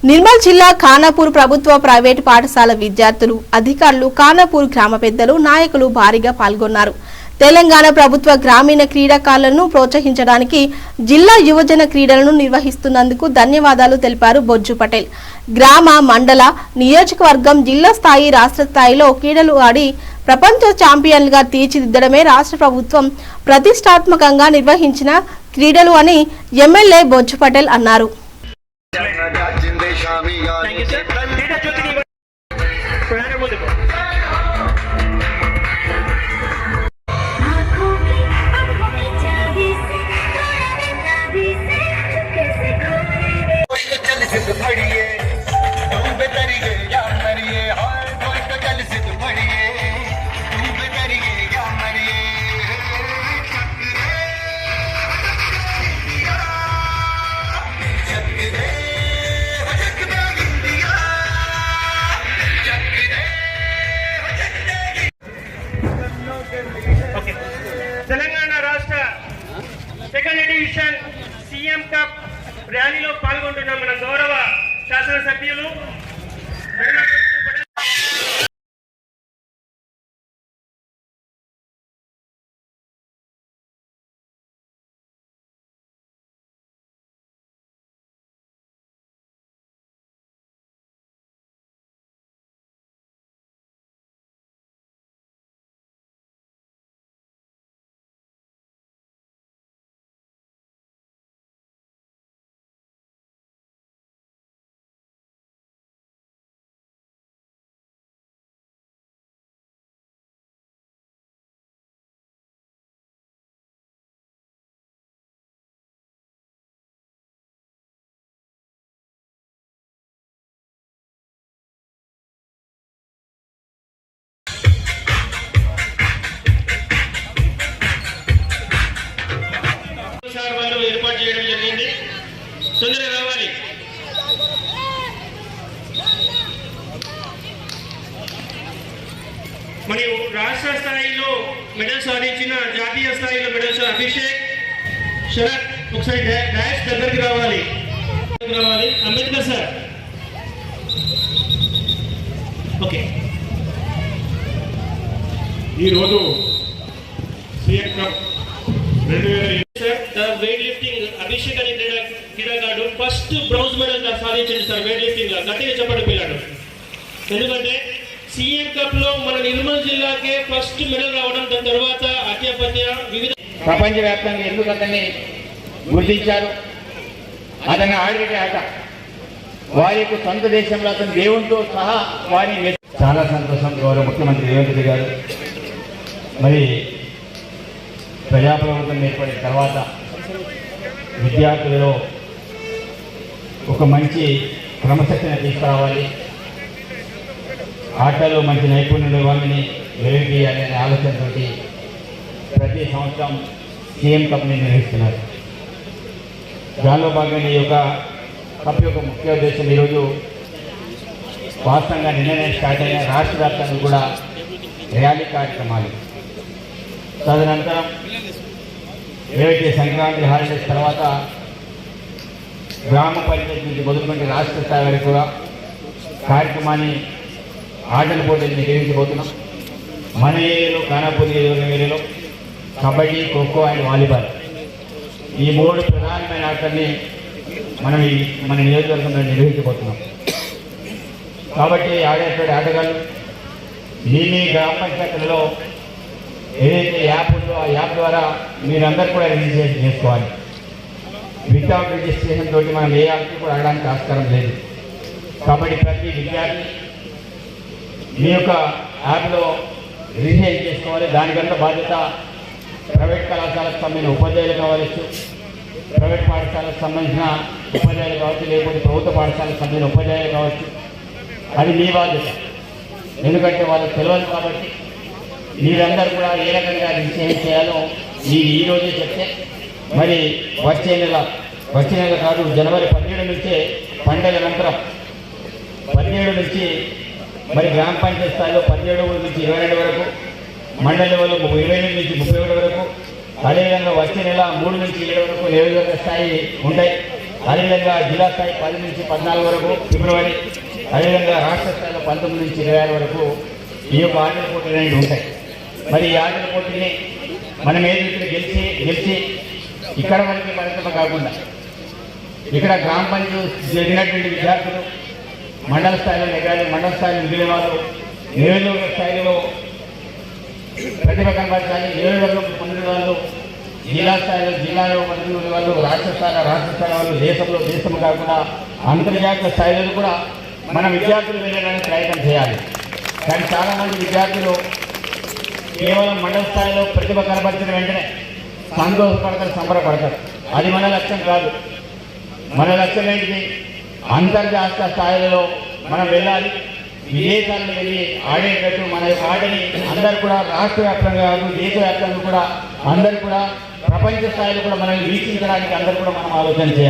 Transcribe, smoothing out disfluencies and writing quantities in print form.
నిర్మల్ జిల్లా ఖానాపూర్ ప్రభుత్వ ప్రైవేటు పాఠశాల విద్యార్థులు, అధికారులు, ఖానాపూర్ గ్రామ పెద్దలు, నాయకులు భారీగా పాల్గొన్నారు. తెలంగాణ ప్రభుత్వ గ్రామీణ క్రీడాకారులను ప్రోత్సహించడానికి జిల్లా యువజన క్రీడలను నిర్వహిస్తున్నందుకు ధన్యవాదాలు తెలిపారు బొజ్జు పటేల్. గ్రామ, మండల, నియోజకవర్గం, జిల్లా స్థాయి, రాష్ట్ర స్థాయిలో క్రీడలు ఆడి ప్రపంచ ఛాంపియన్లుగా తీర్చిదిద్దడమే రాష్ట్ర ప్రభుత్వం ప్రతిష్టాత్మకంగా నిర్వహించిన క్రీడలు అని ఎమ్మెల్యే బొజ్జు పటేల్ అన్నారు. తెలంగాణ రాష్ట్ర సెకండ్ ఎడిషన్ సీఎం కప్ ర్యాలీలో పాల్గొంటున్న మన గౌరవ శాసనసభ్యులు ఏర్పాటు చేయడం జరిగింది. తొందరగా రావాలి. మరియు రాష్ట్ర స్థాయిలో మెడల్ సాధించిన, జాతీయ స్థాయిలో మెడల్స్ అభిషేక్, శరత్ ఒకసారి డాష్ దగ్గరికి రావాలి. అంబేద్కర్ సార్. ఓకే, ఈరోజు CM cup 2020 weight lifting Abhishek అనే క్రీడాకారుడు ఫస్ట్ బ్రౌజ్ మెడల్ సాధించింది సార్. వెయిట్ లిఫ్టింగ్ గట్టిగా చెప్పండి పిల్లాడు. ఎందుకంటే సీఎం కప్ లో మన నిర్మల్ జిల్లాకే ఫస్ట్ మెడల్ రావడం, దాని తర్వాత అత్యపత్య వివిధ ప్రపంచవ్యాప్తంగా ఎందుకు అతన్ని గుర్తించారు? అతన్ని ఆడిన ఆట వారి యొక్క సొంత దేశంలో అతను దేవునితో సహా వారిని చాలా సంతోషం. గౌరవ ముఖ్యమంత్రి రేవంత్ రెడ్డి గారు మరి ప్రజాప్రభుత్వం ఏర్పడిన తర్వాత విద్యార్థులలో ఒక మంచి క్రమశిక్షణ తీసుకురావాలి, ఆటల్లో మంచి నైపుణ్యులు వాళ్ళని వెలిగియాలి అనే ఆలోచనతో ప్రతి సంవత్సరం సీఎం కప్ని నిర్వహిస్తున్నారు. దానిలో భాగంగా ఈ యొక్క కప్ యొక్క ముఖ్య ఉద్దేశం ఈరోజు వాస్తవంగా నిన్ననే స్టార్ట్ అయిన రాష్ట్ర వ్యాప్తంగా కూడా ర్యాలీ కార్యక్రమాలు, తదనంతరం ఏవైతే సంక్రాంతి హాలిడేస్ తర్వాత గ్రామ పంచాయతీ నుంచి మొదలుకొని రాష్ట్ర స్థాయి వరకు కూడా కార్యక్రమాన్ని ఆటల పోటీలు నిర్వహించబోతున్నాం. మన ఏరియాలో, ఖానాపూర్ ఏరియాలో కబడ్డీ, ఖోఖో అండ్ వాలీబాల్ ఈ 3 ప్రధానమైన ఆటల్ని మనం మన నియోజకవర్గంలో నిర్వహించబోతున్నాం. కాబట్టి ఆడేటువంటి ఆటగాళ్ళు మీ గ్రామ పంచాయతీలలో ఏదైతే యాప్ ఉందో ఆ యాప్ ద్వారా మీరందరూ కూడా రిజిస్ట్రేషన్ చేసుకోవాలి. వితౌట్ రిజిస్ట్రేషన్ తోటి మనం ఏ యాప్కి కూడా ఆడడానికి ఆస్కారం లేదు. కాబట్టి ప్రతి విద్యార్థి మీ యొక్క యాప్లో రిజిస్ట్రేషన్ చేసుకోవాలి. దానికంతా బాధ్యత ప్రైవేట్ కళాశాలకు సంబంధించిన ఉపాధ్యాయులు కావచ్చు, ప్రైవేట్ పాఠశాలకు సంబంధించిన ఉపాధ్యాయులు కావచ్చు, లేకపోతే ప్రభుత్వ పాఠశాలకు సంబంధించిన ఉపాధ్యాయులు కావచ్చు. అది మీ బాధ్యత. ఎందుకంటే వాళ్ళకి తెలియదు కాబట్టి మీరందరూ కూడా ఏ రకంగా రిజిస్ట్రేషన్ చేయాలో ఈరోజే చెప్తే మరి వచ్చే నెల కాదు, జనవరి 17 నుంచే పండుగ అనంతరం 17 నుంచి మరి గ్రామ పంచాయతీ స్థాయిలో 17 నుంచి 22 వరకు, మండల లెవెల్లో 28 నుంచి 31 వరకు, అదేవిధంగా వచ్చే నెల 3 నుంచి 7 వరకు నియోజకవర్గ స్థాయి ఉంటాయి. అదేవిధంగా జిల్లా స్థాయి 10 నుంచి 14 వరకు ఫిబ్రవరి, అదేవిధంగా రాష్ట్ర స్థాయిలో 19 నుంచి 26 వరకు ఈ యొక్క ఆటల పోటీలు అనేవి ఉంటాయి. మరి ఈ ఆటల పోటీని మనం ఏదైతే గెలిచి ఇక్కడ వరకు పరిశ్రమ కాకుండా ఇక్కడ గ్రామ పంచాయతీ జరిగినటువంటి విద్యార్థులు మండల స్థాయిలో నెగ్గాలి, మండల స్థాయిలో మిగిలిన వాళ్ళు నియోజకవర్గ స్థాయిలో ప్రతిభ కనబరచాలి, నియోజకవర్గం పొందిన వాళ్ళు జిల్లాలో పొందిన వాళ్ళు రాష్ట్ర స్థాయి వాళ్ళు దేశం కాకుండా అంతర్జాతీయ స్థాయిలో కూడా మన విద్యార్థులు వెళ్ళడానికి ప్రయత్నం చేయాలి. కానీ చాలామంది విద్యార్థులు కేవలం మండల స్థాయిలో ప్రతిభ కనబరిచిన వెంటనే సంతోషపడతారు, సంబరపడతారు. అది మన లక్ష్యం కాదు. మన లక్ష్యం ఏంటిది? అంతర్జాతీయ స్థాయిలో మనం వెళ్ళాలి, విదేశాలను వెళ్ళి ఆడేటట్టు మన ఆటని అందరూ కూడా రాష్ట్ర వ్యాప్తంగా కాదు, దేశవ్యాప్తంగా కూడా అందరూ కూడా ప్రపంచ స్థాయిలో కూడా మనల్ని వీక్షించడానికి అందరూ కూడా మనం ఆలోచన చేయాలి.